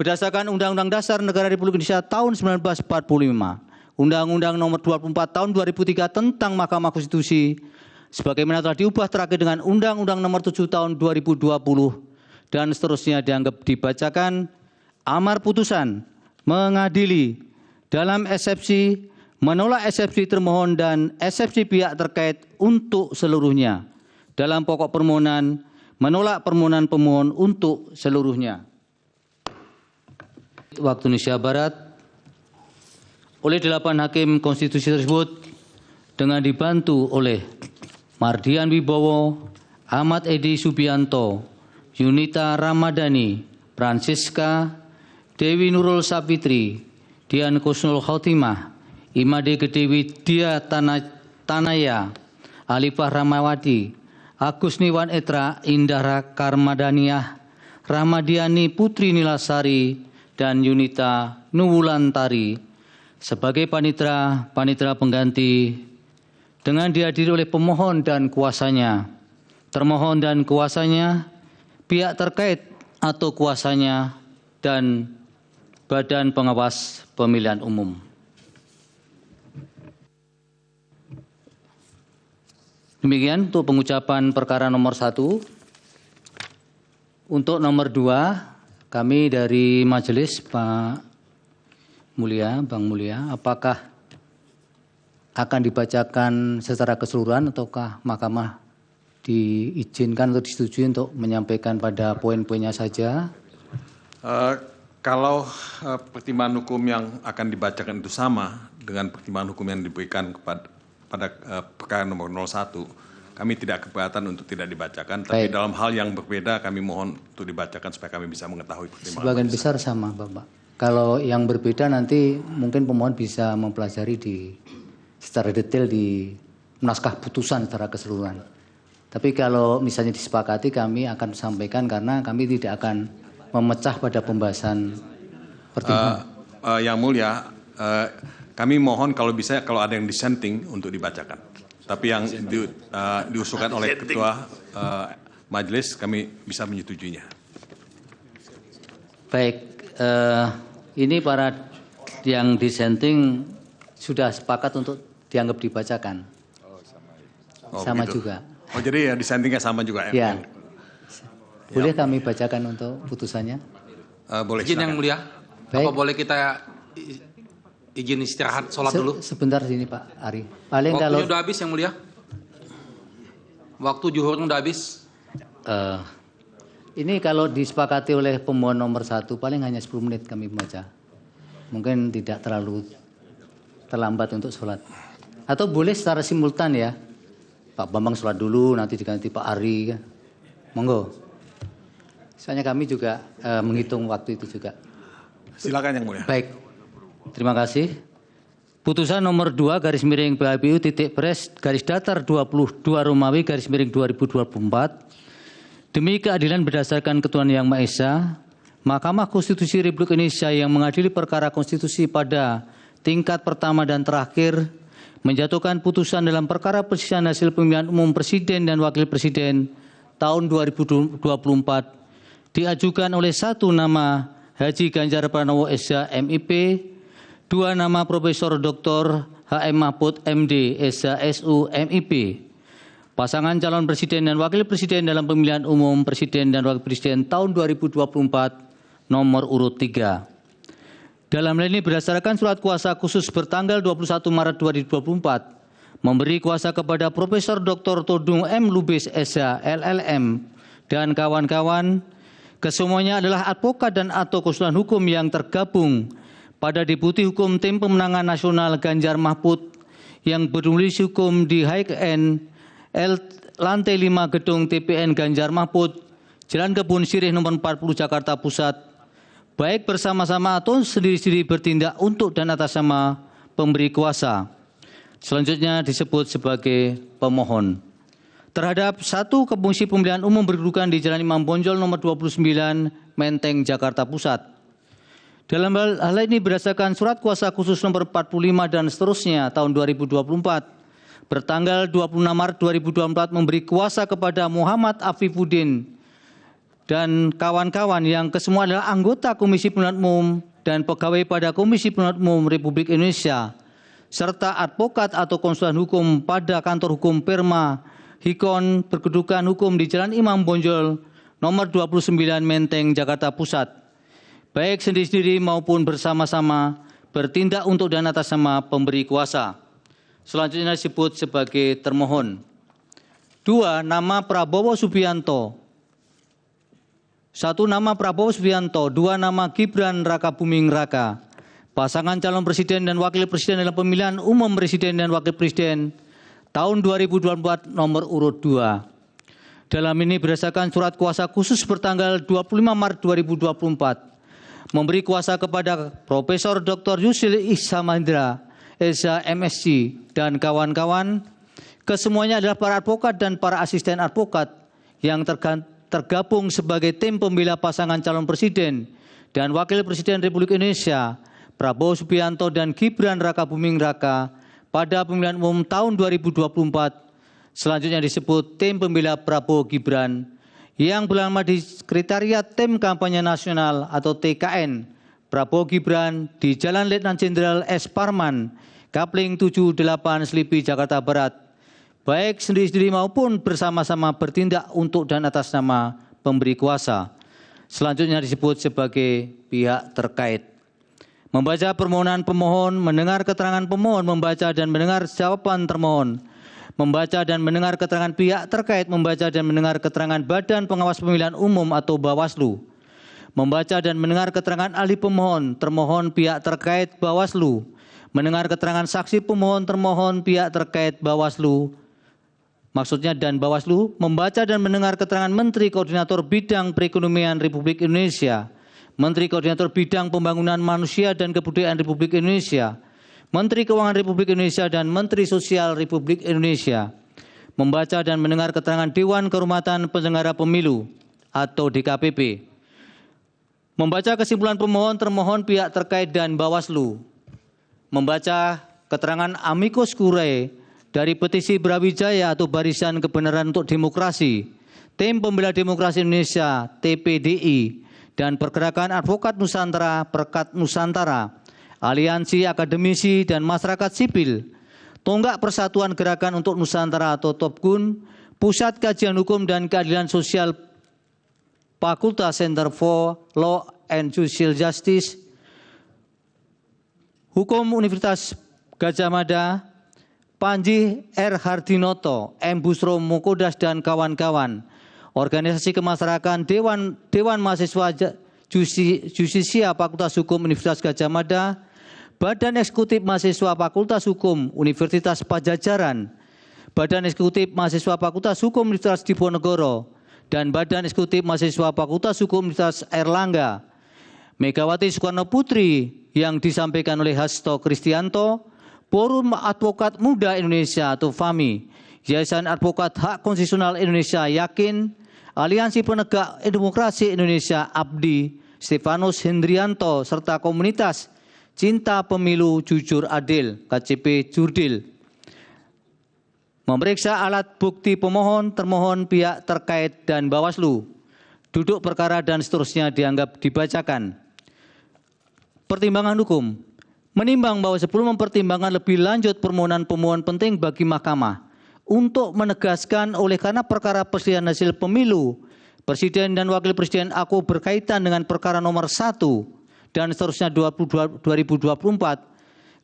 berdasarkan Undang-Undang Dasar Negara Republik Indonesia tahun 1945, Undang-Undang Nomor 24 Tahun 2003 tentang Mahkamah Konstitusi, sebagaimana telah diubah terakhir dengan Undang-Undang Nomor 7 Tahun 2020 dan seterusnya dianggap dibacakan. Amar putusan mengadili dalam eksepsi, menolak eksepsi termohon dan eksepsi pihak terkait untuk seluruhnya. Dalam pokok permohonan, menolak permohonan pemohon untuk seluruhnya. Waktu Indonesia Barat, oleh 8 hakim konstitusi tersebut dengan dibantu oleh Mardian Wibowo, Ahmad Edi Subianto, Yunita Ramadhani, Francisca, Dewi Nurul Sapitri, Dian Kusnul Khotimah, Imade Gede Widya Tanaya, Alifah Ramawati, Agus Niwan Etra, Indahra Karmadaniah, Rahmadiani Putri Nilasari, dan Yunita Nuwulantari sebagai panitera pengganti dengan dihadiri oleh pemohon dan kuasanya, termohon dan kuasanya, pihak terkait atau kuasanya, dan Badan Pengawas Pemilihan Umum. Demikian untuk pengucapan perkara nomor 1. Untuk nomor 2, kami dari majelis Pak Mulia, Bang Mulia, apakah akan dibacakan secara keseluruhan ataukah Mahkamah diizinkan atau disetujui untuk menyampaikan pada poin-poinnya saja? Kalau pertimbangan hukum yang akan dibacakan itu sama dengan pertimbangan hukum yang diberikan pada perkara nomor 01, kami tidak keberatan untuk tidak dibacakan. Tapi dalam hal yang berbeda kami mohon untuk dibacakan supaya kami bisa mengetahui pertimbangan. Sebagian besar sama, Bapak. Kalau yang berbeda nanti mungkin pemohon bisa mempelajari secara detail di naskah putusan secara keseluruhan. Tapi kalau misalnya disepakati kami akan sampaikan karena kami tidak akan memecah pada pembahasan pertimbangan. Yang Mulia, kami mohon kalau bisa kalau ada yang dissenting untuk dibacakan. Tapi yang diusulkan oleh Ketua Majelis kami bisa menyetujuinya. Baik, ini para yang dissenting sudah sepakat untuk dianggap dibacakan. Sama begitu. juga. Oh jadi ya dissentingnya sama juga ya? Ya. Boleh kami bacakan untuk putusannya? Boleh. Izin Yang Mulia. Baik. Apa boleh kita izin istirahat sholat dulu? Sebentar sini Pak Ari. Paling Waktunya kalau udah habis Yang Mulia. Waktu zuhurnya udah habis. ini kalau disepakati oleh pemohon nomor 1 paling hanya 10 menit kami membaca. Mungkin tidak terlalu terlambat untuk sholat. Atau boleh secara simultan ya. Pak Bambang sholat dulu, nanti diganti Pak Ari. Monggo. Soalnya kami juga menghitung waktu itu juga. Silakan Yang Mulia. Baik, terima kasih. Putusan nomor 2 garis miring PHBU titik pres garis datar 22 Romawi garis miring 2024. Demi keadilan berdasarkan ketuhanan yang Maha Esa, Mahkamah Konstitusi Republik Indonesia yang mengadili perkara konstitusi pada tingkat pertama dan terakhir menjatuhkan putusan dalam perkara perselisihan hasil pemilihan umum presiden dan wakil presiden tahun 2024 diajukan oleh 1 nama Haji Ganjar Pranowo SH MIP, 2 nama Profesor Dr. HM Mahfud MD SH SU MIP. Pasangan calon presiden dan wakil presiden dalam pemilihan umum presiden dan wakil presiden tahun 2024 nomor urut 3. Dalam hal ini berdasarkan surat kuasa khusus bertanggal 21 Maret 2024 memberi kuasa kepada Profesor Dr. Todung M. Lubis SH LLM dan kawan-kawan, kesemuanya adalah advokat dan atau konsultan hukum yang tergabung pada Deputi Hukum Tim Pemenangan Nasional Ganjar Mahfud yang bernulis hukum di HKN L lantai 5 Gedung TPN Ganjar Mahfud, Jalan Kebun Sirih nomor 40 Jakarta Pusat, baik bersama-sama atau sendiri-sendiri bertindak untuk dan atas nama pemberi kuasa. Selanjutnya disebut sebagai pemohon. Terhadap 1 Komisi Pemilihan Umum berkedudukan di Jalan Imam Bonjol nomor 29 Menteng Jakarta Pusat. Dalam hal ini berdasarkan surat kuasa khusus nomor 45 dan seterusnya tahun 2024 bertanggal 26 Maret 2024 memberi kuasa kepada Muhammad Afifuddin dan kawan-kawan yang kesemua adalah anggota Komisi Pemilihan Umum dan pegawai pada Komisi Pemilihan Umum Republik Indonesia, serta advokat atau konsultan hukum pada kantor hukum Perma Hikon berkedudukan hukum di Jalan Imam Bonjol nomor 29 Menteng, Jakarta Pusat, baik sendiri-sendiri maupun bersama-sama bertindak untuk dan atas nama pemberi kuasa. Selanjutnya disebut sebagai termohon. 2. Nama Prabowo Subianto. 1. Nama Prabowo Subianto. 2. Nama Gibran Rakabuming Raka. Pasangan calon presiden dan wakil presiden dalam pemilihan umum presiden dan wakil presiden tahun 2024 nomor urut 2. Dalam ini berdasarkan surat kuasa khusus bertanggal 25 Maret 2024 memberi kuasa kepada Profesor Dr. Yusril Izzamahendra, Esa MSc dan kawan-kawan, kesemuanya adalah para advokat dan para asisten advokat yang tergabung sebagai tim pembela pasangan calon presiden dan wakil presiden Republik Indonesia Prabowo Subianto dan Gibran Rakabuming Raka pada pemilihan umum tahun 2024. Selanjutnya disebut tim pembela Prabowo Gibran yang beralamat di Sekretariat Tim Kampanye Nasional atau TKN Prabowo Gibran di Jalan Letnan Jenderal S. Parman, Kapling 78 Selipi, Jakarta Barat, baik sendiri-sendiri maupun bersama-sama bertindak untuk dan atas nama pemberi kuasa. Selanjutnya disebut sebagai pihak terkait. Membaca permohonan pemohon, mendengar keterangan pemohon, membaca dan mendengar jawaban termohon, membaca dan mendengar keterangan pihak terkait, membaca dan mendengar keterangan Badan Pengawas Pemilihan Umum atau Bawaslu, membaca dan mendengar keterangan ahli pemohon, termohon pihak terkait Bawaslu, mendengar keterangan saksi pemohon, termohon pihak terkait Bawaslu, maksudnya dan Bawaslu, membaca dan mendengar keterangan Menteri Koordinator Bidang Perekonomian Republik Indonesia, Menteri Koordinator Bidang Pembangunan Manusia dan Kebudayaan Republik Indonesia, Menteri Keuangan Republik Indonesia dan Menteri Sosial Republik Indonesia, membaca dan mendengar keterangan Dewan Kehormatan Penyelenggara Pemilu atau DKPP, membaca kesimpulan pemohon, termohon pihak terkait dan Bawaslu, membaca keterangan amicus curiae dari petisi Brawijaya atau Barisan Kebenaran untuk Demokrasi, Tim Pembela Demokrasi Indonesia TPDI, dan Pergerakan Advokat Nusantara Perkat Nusantara, Aliansi Akademisi dan Masyarakat Sipil, Tonggak Persatuan Gerakan untuk Nusantara atau TOPGUN, Pusat Kajian Hukum dan Keadilan Sosial Fakultas Center for Law and Social Justice, Hukum Universitas Gadjah Mada, Panji R. Hardinoto, M. Busro Mukodas dan kawan-kawan, Organisasi Kemasyarakatan Dewan Mahasiswa Jusisia Fakultas Hukum Universitas Gadjah Mada, Badan Eksekutif Mahasiswa Fakultas Hukum Universitas Pajajaran, Badan Eksekutif Mahasiswa Fakultas Hukum Universitas Diponegoro, dan Badan Eksekutif Mahasiswa Fakultas Hukum Universitas Airlangga, Megawati Soekarno Putri yang disampaikan oleh Hasto Kristianto, Forum Advokat Muda Indonesia atau FAMI, Yayasan Advokat Hak Konstitusional Indonesia Yakin, Aliansi Penegak Demokrasi Indonesia ABDI, Stefanus Hendrianto, serta Komunitas Cinta Pemilu Jujur Adil KCP Jurdil. Memeriksa alat bukti pemohon, termohon, pihak terkait dan Bawaslu. Duduk perkara dan seterusnya dianggap dibacakan. Pertimbangan hukum. Menimbang bahwa sebelum mempertimbangkan lebih lanjut permohonan pemohon penting bagi Mahkamah untuk menegaskan oleh karena perkara perselisihan hasil pemilu Presiden dan Wakil Presiden aku berkaitan dengan perkara nomor 1 dan seterusnya 2024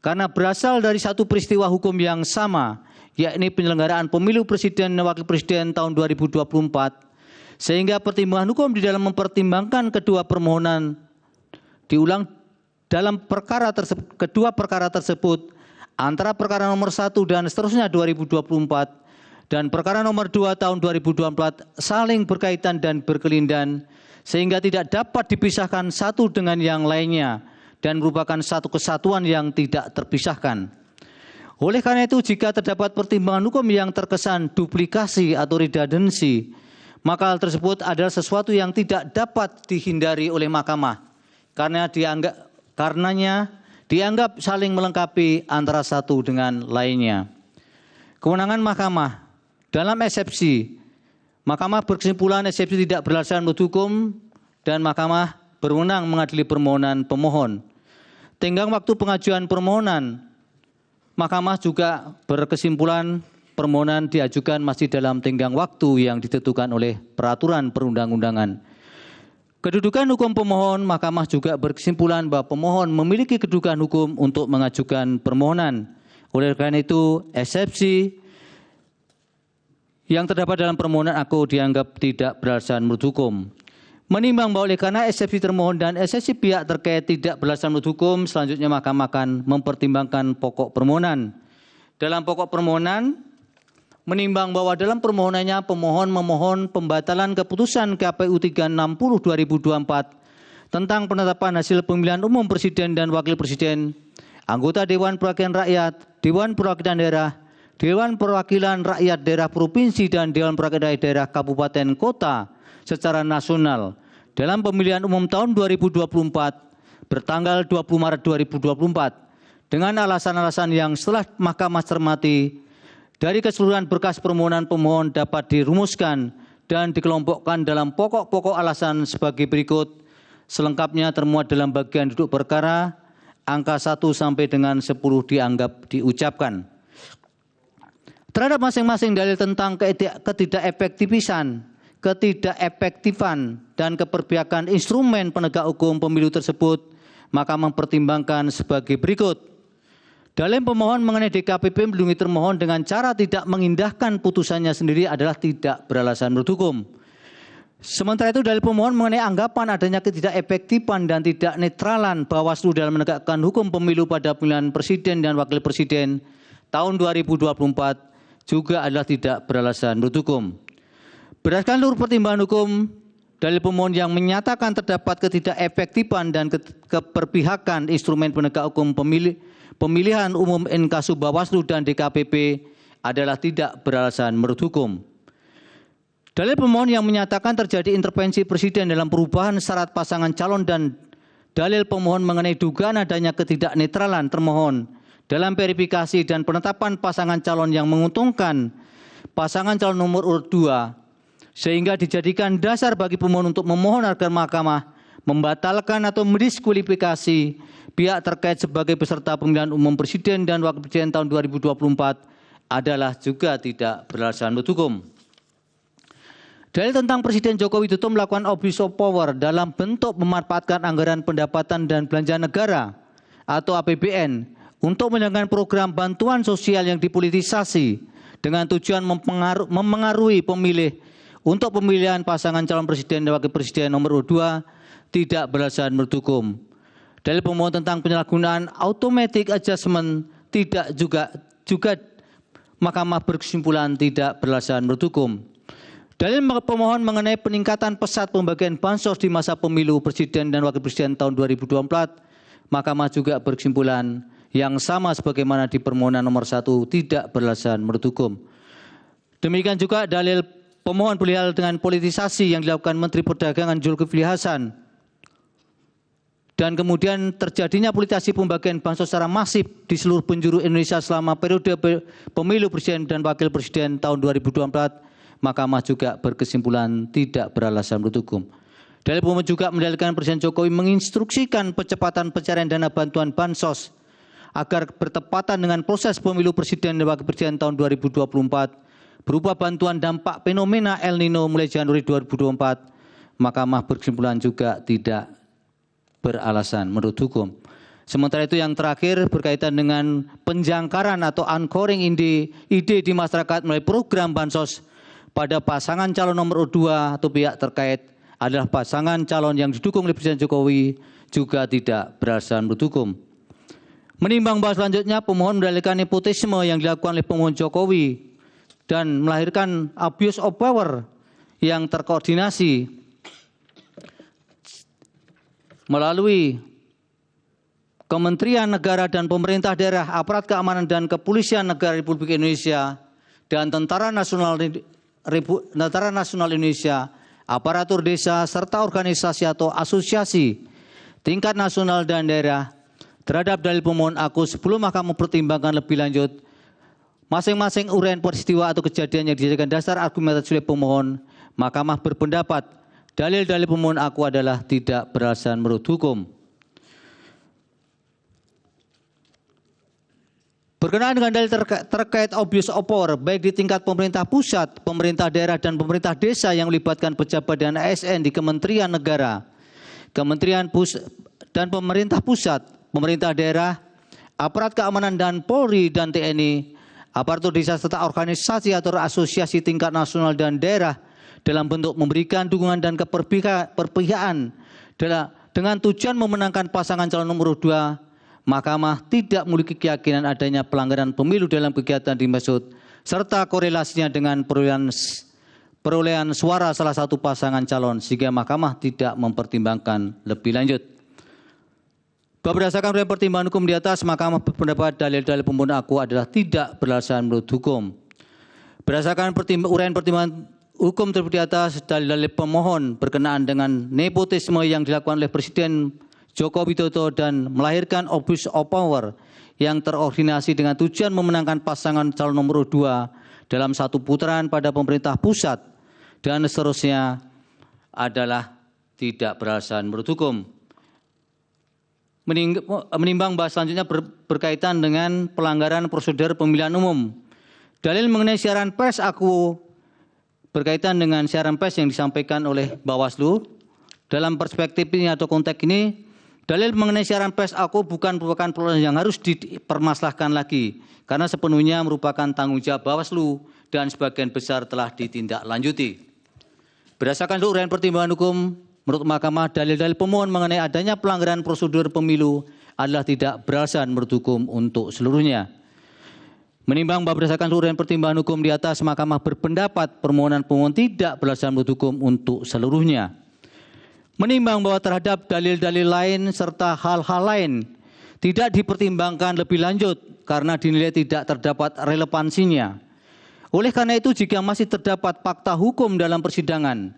karena berasal dari satu peristiwa hukum yang sama, yakni penyelenggaraan pemilu Presiden dan Wakil Presiden tahun 2024, sehingga pertimbangan hukum di dalam mempertimbangkan kedua permohonan diulang dalam kedua perkara tersebut antara perkara nomor 1 dan seterusnya 2024 dan perkara nomor 2 tahun 2024 saling berkaitan dan berkelindan sehingga tidak dapat dipisahkan satu dengan yang lainnya dan merupakan satu kesatuan yang tidak terpisahkan. Oleh karena itu, jika terdapat pertimbangan hukum yang terkesan duplikasi atau redundansi, maka hal tersebut adalah sesuatu yang tidak dapat dihindari oleh Mahkamah karenanya dianggap saling melengkapi antara satu dengan lainnya. Kewenangan Mahkamah dalam eksepsi Mahkamah berkesimpulan eksepsi tidak beralasan menurut hukum dan Mahkamah berwenang mengadili permohonan pemohon. Tenggang waktu pengajuan permohonan, Mahkamah juga berkesimpulan permohonan diajukan masih dalam tenggang waktu yang ditentukan oleh peraturan perundang-undangan. Kedudukan hukum pemohon, Mahkamah juga berkesimpulan bahwa pemohon memiliki kedudukan hukum untuk mengajukan permohonan. Oleh karena itu, eksepsi yang terdapat dalam permohonan aku dianggap tidak beralasan menurut hukum. Menimbang bahwa oleh karena eksepsi termohon dan eksepsi pihak terkait tidak beralasan menurut hukum, selanjutnya Mahkamah akan mempertimbangkan pokok permohonan. Dalam pokok permohonan, menimbang bahwa dalam permohonannya pemohon memohon pembatalan keputusan KPU 360/2024 tentang penetapan hasil pemilihan umum presiden dan wakil presiden, anggota Dewan Perwakilan Rakyat, Dewan Perwakilan Daerah, Dewan Perwakilan Rakyat Daerah Provinsi dan Dewan Perwakilan Daerah Kabupaten Kota secara nasional dalam pemilihan umum tahun 2024 bertanggal 20 Maret 2024 dengan alasan-alasan yang setelah Mahkamah cermati dari keseluruhan berkas permohonan pemohon dapat dirumuskan dan dikelompokkan dalam pokok-pokok alasan sebagai berikut. Selengkapnya termuat dalam bagian duduk perkara, angka 1 sampai dengan 10 dianggap diucapkan. Terhadap masing-masing dalil tentang ketidakefektifan dan keberpihakan instrumen penegak hukum pemilu tersebut, maka mempertimbangkan sebagai berikut. Dalil pemohon mengenai DKPP melindungi termohon dengan cara tidak mengindahkan putusannya sendiri adalah tidak beralasan menurut hukum. Sementara itu dalil pemohon mengenai anggapan adanya ketidakefektifan dan tidak netralan Bawaslu dalam menegakkan hukum pemilu pada pemilihan presiden dan wakil presiden tahun 2024 juga adalah tidak beralasan menurut hukum. Berdasarkan seluruh pertimbangan hukum, dalil pemohon yang menyatakan terdapat ketidakefektifan dan keberpihakan instrumen penegak hukum pemilihan umum Inkasu Bawaslu dan DKPP adalah tidak beralasan menurut hukum. Dalil pemohon yang menyatakan terjadi intervensi presiden dalam perubahan syarat pasangan calon dan dalil pemohon mengenai dugaan adanya ketidaknetralan termohon dalam verifikasi dan penetapan pasangan calon yang menguntungkan pasangan calon nomor urut 2 sehingga dijadikan dasar bagi pemohon untuk memohon agar Mahkamah membatalkan atau mendiskualifikasi pihak terkait sebagai peserta pemilihan umum presiden dan wakil presiden tahun 2024 adalah juga tidak beralasan menurut hukum. Dalil tentang Presiden Joko Widodo melakukan abuse of power dalam bentuk memanfaatkan anggaran pendapatan dan belanja negara atau APBN untuk menjalankan program bantuan sosial yang dipolitisasi dengan tujuan mempengaruhi pemilih untuk pemilihan pasangan calon presiden dan wakil presiden nomor urut 2 tidak beralasan menurut hukum. Dalil pemohon tentang penyalahgunaan automatic adjustment tidak juga Mahkamah berkesimpulan tidak beralasan menurut hukum. Dalil pemohon mengenai peningkatan pesat pembagian bansos di masa pemilu presiden dan wakil presiden tahun 2024, Mahkamah juga berkesimpulan yang sama sebagaimana di permohonan nomor 1 tidak beralasan menurut hukum. Demikian juga dalil pemohon perihal dengan politisasi yang dilakukan Menteri Perdagangan Zulkifli Hasan dan kemudian terjadinya politisasi pembagian bansos secara masif di seluruh penjuru Indonesia selama periode pemilu presiden dan wakil presiden tahun 2024, Mahkamah juga berkesimpulan tidak beralasan menurut hukum. Dalil pemohon juga mendalilkan Presiden Jokowi menginstruksikan percepatan pencarian dana bantuan bansos agar bertepatan dengan proses pemilu presiden dan wakil presiden tahun 2024 berupa bantuan dampak fenomena El Nino mulai Januari 2024. Mahkamah berkesimpulan juga tidak beralasan menurut hukum. Sementara itu yang terakhir berkaitan dengan penjangkaran atau anchoring ide di masyarakat melalui program bansos pada pasangan calon nomor 2 atau pihak terkait adalah pasangan calon yang didukung oleh Presiden Jokowi juga tidak beralasan menurut hukum. Menimbang bahwa selanjutnya pemohon mendalilkan nepotisme yang dilakukan oleh pemohon Jokowi dan melahirkan abuse of power yang terkoordinasi melalui Kementerian Negara dan Pemerintah Daerah, Aparat Keamanan dan Kepolisian Negara Republik Indonesia dan Tentara Nasional Indonesia, aparatur desa, serta organisasi atau asosiasi tingkat nasional dan daerah terhadap dalil pemohon aku sebelum Mahkamah mempertimbangkan lebih lanjut masing-masing uraian peristiwa atau kejadian yang dijadikan dasar argumentasi oleh pemohon Mahkamah berpendapat dalil-dalil pemohon aku adalah tidak beralasan menurut hukum. Berkenaan dengan dalil terkait abuse of power, baik di tingkat pemerintah pusat, pemerintah daerah, dan pemerintah desa yang melibatkan pejabat dan ASN di Kementerian Negara, Kementerian dan pemerintah pusat, pemerintah daerah, aparat keamanan dan Polri dan TNI, aparatur desa serta organisasi atau asosiasi tingkat nasional dan daerah dalam bentuk memberikan dukungan dan keperpihakan dengan tujuan memenangkan pasangan calon nomor 2, Mahkamah tidak memiliki keyakinan adanya pelanggaran pemilu dalam kegiatan dimaksud serta korelasinya dengan perolehan suara salah satu pasangan calon sehingga Mahkamah tidak mempertimbangkan lebih lanjut. Berdasarkan pertimbangan hukum di atas, Mahkamah berpendapat dalil-dalil pemohon aku adalah tidak beralasan menurut hukum. Berdasarkan uraian pertimbangan hukum tersebut di atas, dalil-dalil pemohon berkenaan dengan nepotisme yang dilakukan oleh Presiden Joko Widodo dan melahirkan abuse of power yang terordinasi dengan tujuan memenangkan pasangan calon nomor 2 dalam satu putaran pada pemerintah pusat dan seterusnya adalah tidak beralasan menurut hukum. Menimbang bahas selanjutnya berkaitan dengan pelanggaran prosedur pemilihan umum. Dalil mengenai siaran pers aku berkaitan dengan siaran pers yang disampaikan oleh Bawaslu. Dalam perspektif ini atau konteks ini, dalil mengenai siaran pers aku bukan merupakan persoalan yang harus dipermasalahkan lagi karena sepenuhnya merupakan tanggung jawab Bawaslu dan sebagian besar telah ditindaklanjuti. Berdasarkan uraian pertimbangan hukum, menurut Mahkamah dalil-dalil pemohon mengenai adanya pelanggaran prosedur pemilu adalah tidak beralasan menurut hukum untuk seluruhnya. Menimbang bahwa berdasarkan uraian pertimbangan hukum di atas, Mahkamah berpendapat permohonan pemohon tidak beralasan menurut hukum untuk seluruhnya. Menimbang bahwa terhadap dalil-dalil lain serta hal-hal lain tidak dipertimbangkan lebih lanjut karena dinilai tidak terdapat relevansinya. Oleh karena itu, jika masih terdapat fakta hukum dalam persidangan,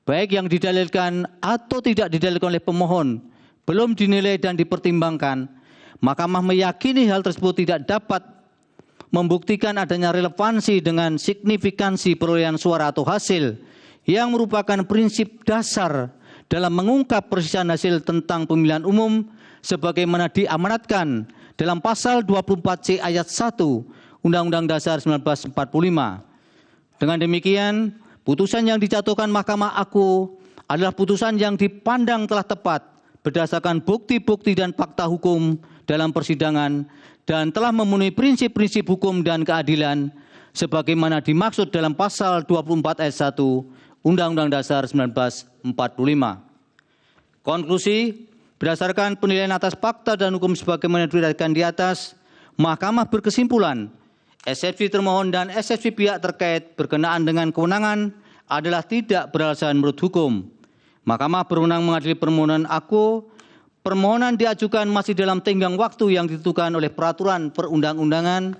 baik yang didalilkan atau tidak didalilkan oleh pemohon, belum dinilai dan dipertimbangkan, Mahkamah meyakini hal tersebut tidak dapat membuktikan adanya relevansi dengan signifikansi perolehan suara atau hasil yang merupakan prinsip dasar dalam mengungkap persisian hasil tentang pemilihan umum sebagaimana diamanatkan dalam pasal 24C ayat 1 Undang-Undang Dasar 1945. Dengan demikian, putusan yang dijatuhkan Mahkamah aku adalah putusan yang dipandang telah tepat berdasarkan bukti-bukti dan fakta hukum dalam persidangan dan telah memenuhi prinsip-prinsip hukum dan keadilan sebagaimana dimaksud dalam pasal 24 ayat 1 Undang-Undang Dasar 1945. Konklusi, berdasarkan penilaian atas fakta dan hukum sebagaimana diriwayatkan di atas, Mahkamah berkesimpulan, eksepsi termohon dan eksepsi pihak terkait berkenaan dengan kewenangan adalah tidak beralasan menurut hukum. Mahkamah berwenang mengadili permohonan aku. Permohonan diajukan masih dalam tenggang waktu yang ditentukan oleh peraturan perundang-undangan.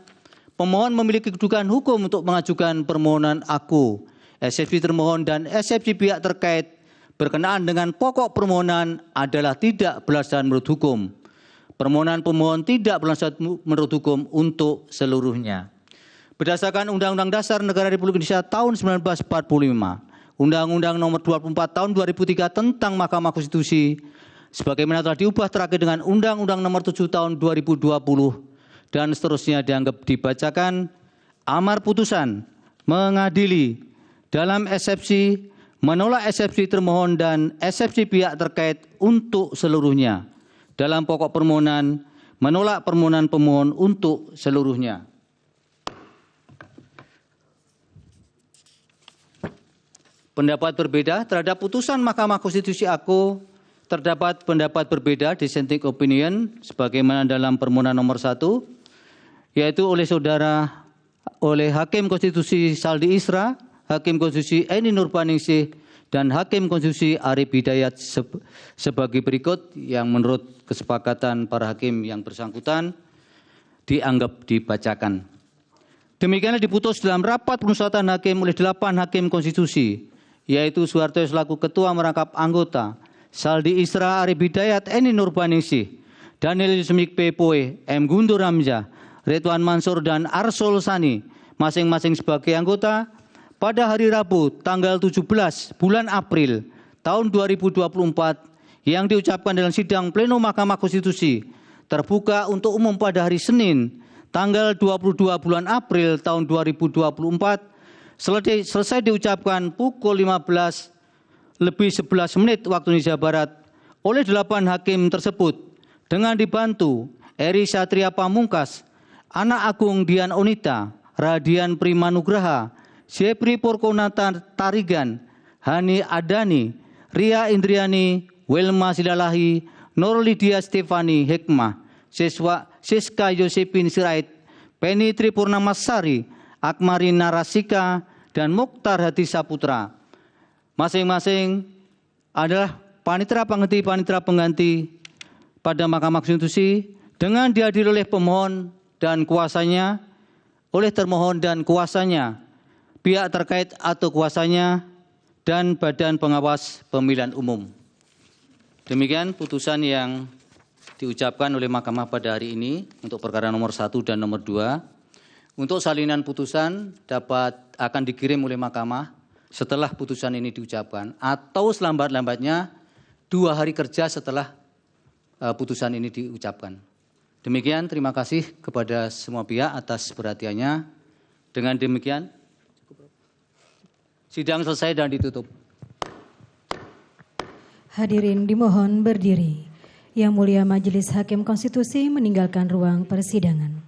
Pemohon memiliki kedudukan hukum untuk mengajukan permohonan aku. Eksepsi termohon dan eksepsi pihak terkait berkenaan dengan pokok permohonan adalah tidak beralasan menurut hukum. Permohonan pemohon tidak beralasan menurut hukum untuk seluruhnya. Berdasarkan Undang-Undang Dasar Negara Republik Indonesia tahun 1945, Undang-Undang Nomor 24 tahun 2003 tentang Mahkamah Konstitusi, sebagaimana telah diubah terakhir dengan Undang-Undang Nomor 7 tahun 2020 dan seterusnya dianggap dibacakan, amar putusan mengadili dalam eksepsi, menolak eksepsi termohon dan eksepsi pihak terkait untuk seluruhnya. Dalam pokok permohonan, menolak permohonan pemohon untuk seluruhnya. Pendapat berbeda terhadap putusan Mahkamah Konstitusi aku, terdapat pendapat berbeda dissenting opinion sebagaimana dalam permohonan nomor 1, yaitu oleh Hakim Konstitusi Saldi Isra, Hakim Konstitusi Eni Nurbaningsih, dan Hakim Konstitusi Arif Hidayat sebagai berikut yang menurut kesepakatan para hakim yang bersangkutan dianggap dibacakan. Demikianlah diputus dalam rapat permusyawaratan hakim oleh 8 hakim konstitusi, yaitu Soeharto selaku Ketua Merangkap Anggota, Saldi Isra, Arif Hidayat, Eni Nurbaningsih, Daniel Yusmik Pepoe, M. Guntur Hamzah, Ridwan Mansur, dan Arsul Sani, masing-masing sebagai anggota, pada hari Rabu tanggal 17 bulan April tahun 2024 yang diucapkan dalam sidang pleno Mahkamah Konstitusi terbuka untuk umum pada hari Senin tanggal 22 bulan April tahun 2024 selesai diucapkan pukul 15:11 waktu Indonesia Barat oleh 8 hakim tersebut dengan dibantu Eri Satria Pamungkas, Anak Agung Dian Onita, Radian Primanugraha, Jepri Purkonata Tarigan, Hani Adani, Ria Indriani, Wilma Silalahi, Nur Lydia Stefani Hikmah, Siska Yosepin Sirait, Penny Tripurnamasari, Akmari Narasika, dan Mukhtar Hadi Saputra. Masing-masing adalah panitera pengganti pada Mahkamah Konstitusi dengan dihadiri oleh pemohon dan kuasanya, oleh termohon dan kuasanya, pihak terkait atau kuasanya, dan Badan Pengawas Pemilihan Umum. Demikian putusan yang diucapkan oleh Mahkamah pada hari ini untuk perkara nomor 1 dan nomor 2. Untuk salinan putusan akan dikirim oleh Mahkamah setelah putusan ini diucapkan atau selambat-lambatnya 2 hari kerja setelah putusan ini diucapkan. Demikian, terima kasih kepada semua pihak atas perhatiannya. Dengan demikian, sidang selesai dan ditutup. Hadirin dimohon berdiri. Yang Mulia Majelis Hakim Konstitusi meninggalkan ruang persidangan.